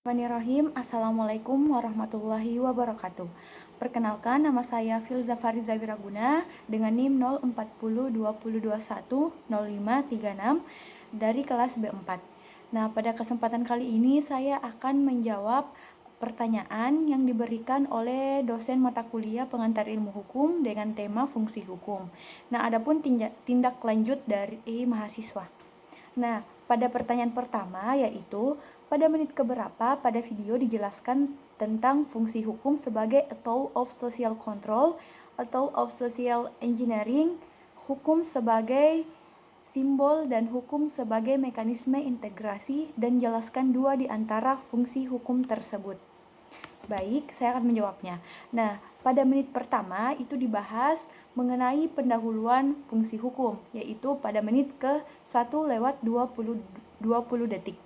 Bismillahirrahmanirrahim. Assalamualaikum warahmatullahi wabarakatuh. Perkenalkan, nama saya Filza Fariza Wiraguna dengan NIM 04020210536 dari kelas B4. Nah, pada kesempatan kali ini saya akan menjawab pertanyaan yang diberikan oleh dosen mata kuliah pengantar ilmu hukum dengan tema fungsi hukum. Nah, adapun tindak lanjut dari mahasiswa. Nah, pada pertanyaan pertama yaitu, pada menit keberapa pada video dijelaskan tentang fungsi hukum sebagai a tool of social control, a tool of social engineering, hukum sebagai simbol dan hukum sebagai mekanisme integrasi, dan jelaskan dua di antara fungsi hukum tersebut. Baik, saya akan menjawabnya. Nah, pada menit pertama itu dibahas mengenai pendahuluan fungsi hukum, yaitu pada menit ke-1:20 detik.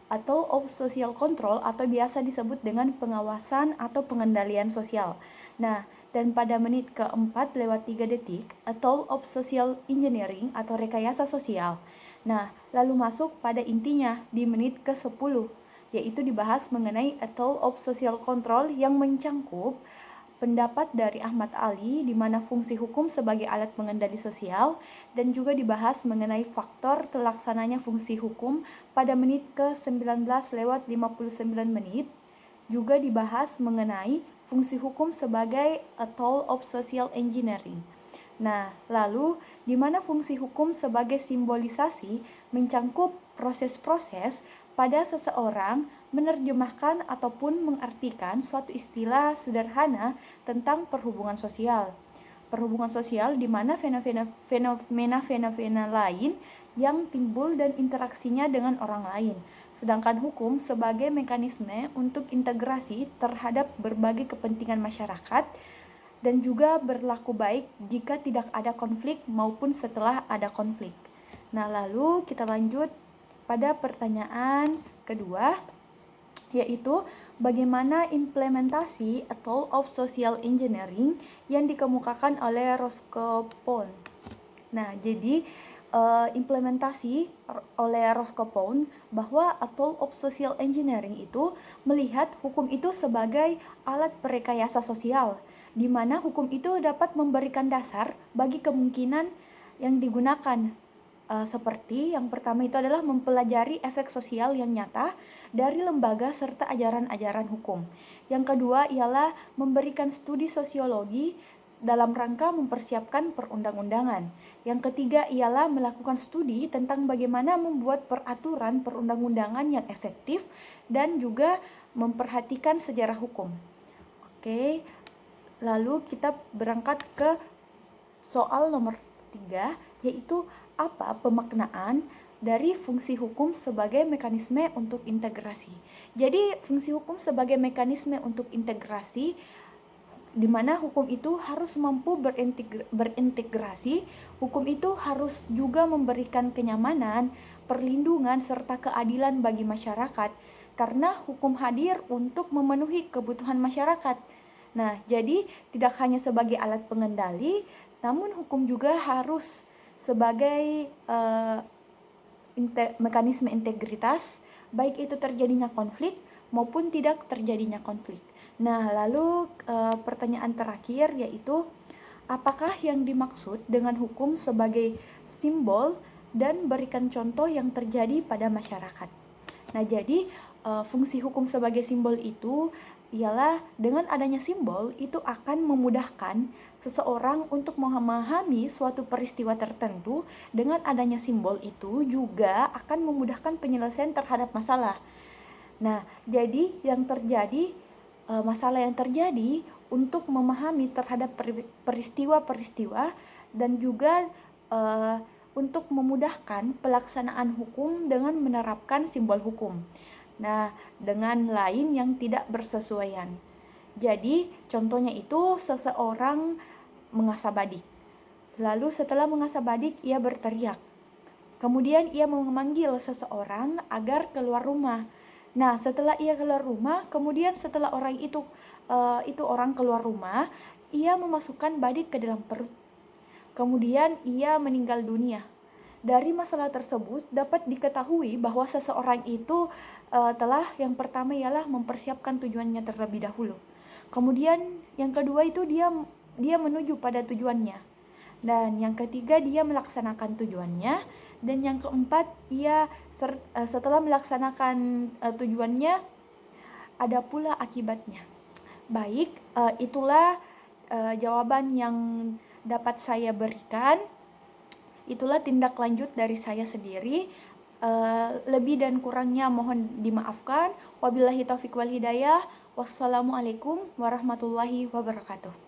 Atau of social control atau biasa disebut dengan pengawasan atau pengendalian sosial. Nah, dan pada menit ke-4:3 detik, atau of social engineering atau rekayasa sosial. Nah, lalu masuk pada intinya di menit ke-10, yaitu dibahas mengenai a tool of social control yang mencangkup pendapat dari Ahmad Ali di mana fungsi hukum sebagai alat pengendali sosial, dan juga dibahas mengenai faktor terlaksananya fungsi hukum pada menit ke-19:59. Juga dibahas mengenai fungsi hukum sebagai a tool of social engineering. Nah, lalu di mana fungsi hukum sebagai simbolisasi mencangkup proses-proses pada seseorang menerjemahkan ataupun mengartikan suatu istilah sederhana tentang perhubungan sosial. Perhubungan sosial di mana fenomena-fenomena lain yang timbul dan interaksinya dengan orang lain. Sedangkan hukum sebagai mekanisme untuk integrasi terhadap berbagai kepentingan masyarakat dan juga berlaku baik jika tidak ada konflik maupun setelah ada konflik. Nah, lalu kita lanjut pada pertanyaan kedua, yaitu bagaimana implementasi a tool of social engineering yang dikemukakan oleh Roscoe Pound. Nah, jadi implementasi oleh Roscoe Pound bahwa a tool of social engineering itu melihat hukum itu sebagai alat perekayasa sosial, di mana hukum itu dapat memberikan dasar bagi kemungkinan yang digunakan. Seperti yang pertama itu adalah mempelajari efek sosial yang nyata dari lembaga serta ajaran-ajaran hukum. Yang kedua ialah memberikan studi sosiologi dalam rangka mempersiapkan perundang-undangan. Yang ketiga ialah melakukan studi tentang bagaimana membuat peraturan perundang-undangan yang efektif dan juga memperhatikan sejarah hukum. Oke, lalu kita berangkat ke soal nomor 3, yaitu apa pemaknaan dari fungsi hukum sebagai mekanisme untuk integrasi. Jadi fungsi hukum sebagai mekanisme untuk integrasi di mana hukum itu harus mampu berintegrasi, hukum itu harus juga memberikan kenyamanan, perlindungan, serta keadilan bagi masyarakat, karena hukum hadir untuk memenuhi kebutuhan masyarakat. Nah, jadi tidak hanya sebagai alat pengendali, namun hukum juga harus sebagai mekanisme integritas, baik itu terjadinya konflik maupun tidak terjadinya konflik. Nah, lalu pertanyaan terakhir yaitu, apakah yang dimaksud dengan hukum sebagai simbol dan berikan contoh yang terjadi pada masyarakat. Nah, jadi fungsi hukum sebagai simbol itu ialah dengan adanya simbol itu akan memudahkan seseorang untuk memahami suatu peristiwa tertentu. Dengan adanya simbol itu juga akan memudahkan penyelesaian terhadap masalah. Nah, jadi yang terjadi, masalah yang terjadi untuk memahami terhadap peristiwa-peristiwa dan juga untuk memudahkan pelaksanaan hukum dengan menerapkan simbol hukum. Nah, dengan lain yang tidak bersesuaian. Jadi, contohnya itu seseorang mengasah badik. Lalu setelah mengasah badik, ia berteriak. Kemudian ia memanggil seseorang agar keluar rumah. Nah, setelah ia keluar rumah, kemudian setelah orang itu orang keluar rumah, ia memasukkan badik ke dalam perut. Kemudian ia meninggal dunia. Dari masalah tersebut dapat diketahui bahwa seseorang itu yang pertama ialah mempersiapkan tujuannya terlebih dahulu. Kemudian yang kedua itu dia menuju pada tujuannya. Dan yang ketiga dia melaksanakan tujuannya, dan yang keempat setelah melaksanakan tujuannya ada pula akibatnya. Baik, itulah jawaban yang dapat saya berikan. Itulah tindak lanjut dari saya sendiri. Lebih dan kurangnya mohon dimaafkan. Wabillahi taufiq wal hidayah. Wassalamualaikum warahmatullahi wabarakatuh.